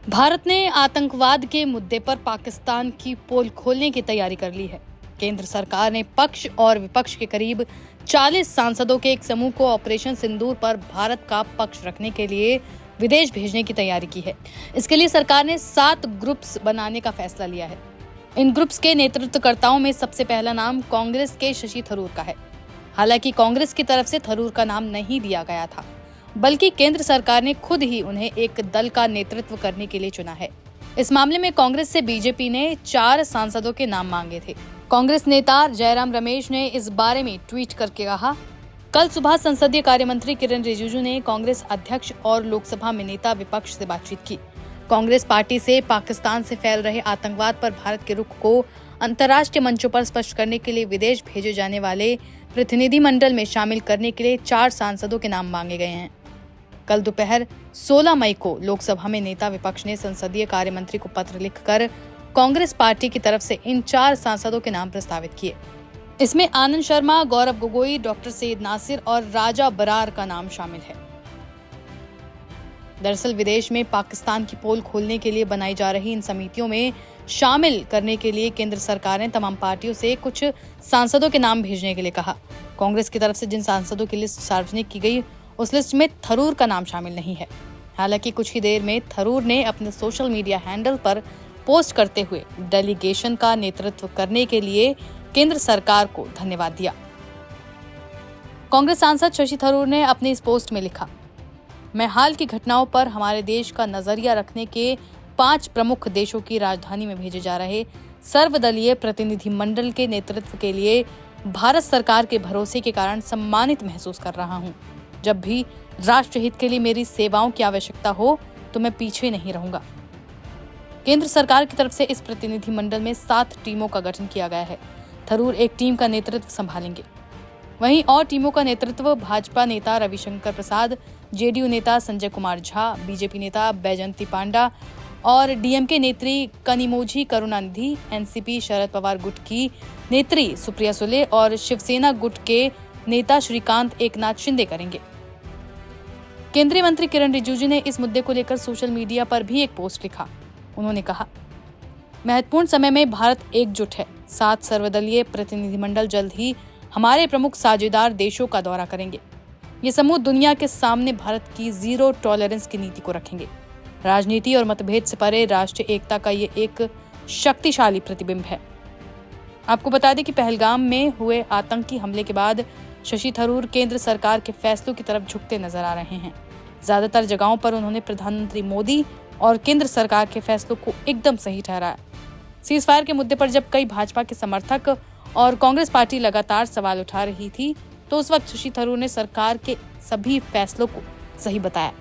भारत ने आतंकवाद के मुद्दे पर पाकिस्तान की पोल खोलने की तैयारी कर ली है। केंद्र सरकार ने पक्ष और विपक्ष के करीब 40 सांसदों के एक समूह को ऑपरेशन सिंदूर पर भारत का पक्ष रखने के लिए विदेश भेजने की तैयारी की है। इसके लिए सरकार ने 7 ग्रुप्स बनाने का फैसला लिया है। इन ग्रुप्स के नेतृत्वकर्ताओं में सबसे पहला नाम कांग्रेस के शशि थरूर का है। हालांकि कांग्रेस की तरफ से थरूर का नाम नहीं दिया गया था, बल्कि केंद्र सरकार ने खुद ही उन्हें एक दल का नेतृत्व करने के लिए चुना है। इस मामले में कांग्रेस से बीजेपी ने 4 सांसदों के नाम मांगे थे। कांग्रेस नेता जयराम रमेश ने इस बारे में ट्वीट करके कहा, कल सुबह संसदीय कार्य मंत्री किरण रिजिजू ने कांग्रेस अध्यक्ष और लोकसभा में नेता विपक्ष से बातचीत की। कांग्रेस पार्टी से पाकिस्तान से फैल रहे आतंकवाद पर भारत के रुख को अंतर्राष्ट्रीय मंचों पर स्पष्ट करने के लिए विदेश भेजे जाने वाले प्रतिनिधिमंडल में शामिल करने के लिए 4 सांसदों के नाम मांगे गए हैं। कल दोपहर 16 मई को लोकसभा में नेता विपक्ष ने संसदीय कार्य मंत्री को पत्र लिखकर कांग्रेस पार्टी की तरफ से इन 4 सांसदों के नाम प्रस्तावित किए। इसमें आनंद शर्मा, गौरव गोगोई, डॉक्टर सैयद नासिर और राजा बरार का नाम शामिल है। दरअसल विदेश में पाकिस्तान की पोल खोलने के लिए बनाई जा रही इन समितियों में शामिल करने के लिए केंद्र सरकार ने तमाम पार्टियों से कुछ सांसदों के नाम भेजने के लिए कहा। कांग्रेस की तरफ से जिन सांसदों की लिस्ट सार्वजनिक की गई, उस लिस्ट में थरूर का नाम शामिल नहीं है। हालांकि कुछ ही देर में थरूर ने अपने सोशल मीडिया हैंडल पर पोस्ट करते हुए डेलीगेशन का नेतृत्व करने के लिए केंद्र सरकार को धन्यवाद दिया। कांग्रेस सांसद शशि थरूर ने अपनी इस पोस्ट में लिखा, मैं हाल की घटनाओं पर हमारे देश का नजरिया रखने के 5 प्रमुख देशों की राजधानी में भेजे जा रहे सर्वदलीय प्रतिनिधिमंडल के नेतृत्व के लिए भारत सरकार के भरोसे के कारण सम्मानित महसूस कर रहा हूं। जब भी राष्ट्र हित के लिए मेरी सेवाओं की आवश्यकता हो तो मैं पीछे नहीं रहूंगा। केंद्र सरकार की तरफ से इस प्रतिनिधिमंडल में 7 टीमों का गठन किया गया है। थरूर एक टीम का नेतृत्व संभालेंगे। वहीं और टीमों का नेतृत्व भाजपा नेता रविशंकर प्रसाद, जेडीयू नेता संजय कुमार झा, बीजेपी नेता बैजंती पांडा और डीएमके नेत्री कनिमोझी करुणानिधि, एनसीपी शरद पवार गुट की नेत्री सुप्रिया सुले और शिवसेना गुट के नेता श्रीकांत एकनाथ शिंदे करेंगे। केंद्रीय मंत्री किरण रिजिजू ने इस मुद्दे को लेकर सोशल मीडिया पर भी एक पोस्ट लिखा। उन्होंने कहा, महत्वपूर्ण समय में भारत एकजुट है। 7 सर्वदलीय प्रतिनिधिमंडल जल्द ही हमारे प्रमुख साझेदार देशों का दौरा करेंगे। ये समूह दुनिया के सामने भारत की जीरो टॉलरेंस की नीति को रखेंगे। राजनीति और मतभेद से परे राष्ट्रीय एकता का ये एक शक्तिशाली प्रतिबिंब है। आपको बता दें कि पहलगाम में हुए आतंकी हमले के बाद शशि थरूर केंद्र सरकार के फैसलों की तरफ झुकते नजर आ रहे हैं। ज्यादातर जगहों पर उन्होंने प्रधानमंत्री मोदी और केंद्र सरकार के फैसलों को एकदम सही ठहराया। सीज फायर के मुद्दे पर जब कई भाजपा के समर्थक और कांग्रेस पार्टी लगातार सवाल उठा रही थी, तो उस वक्त शशि थरूर ने सरकार के सभी फैसलों को सही बताया।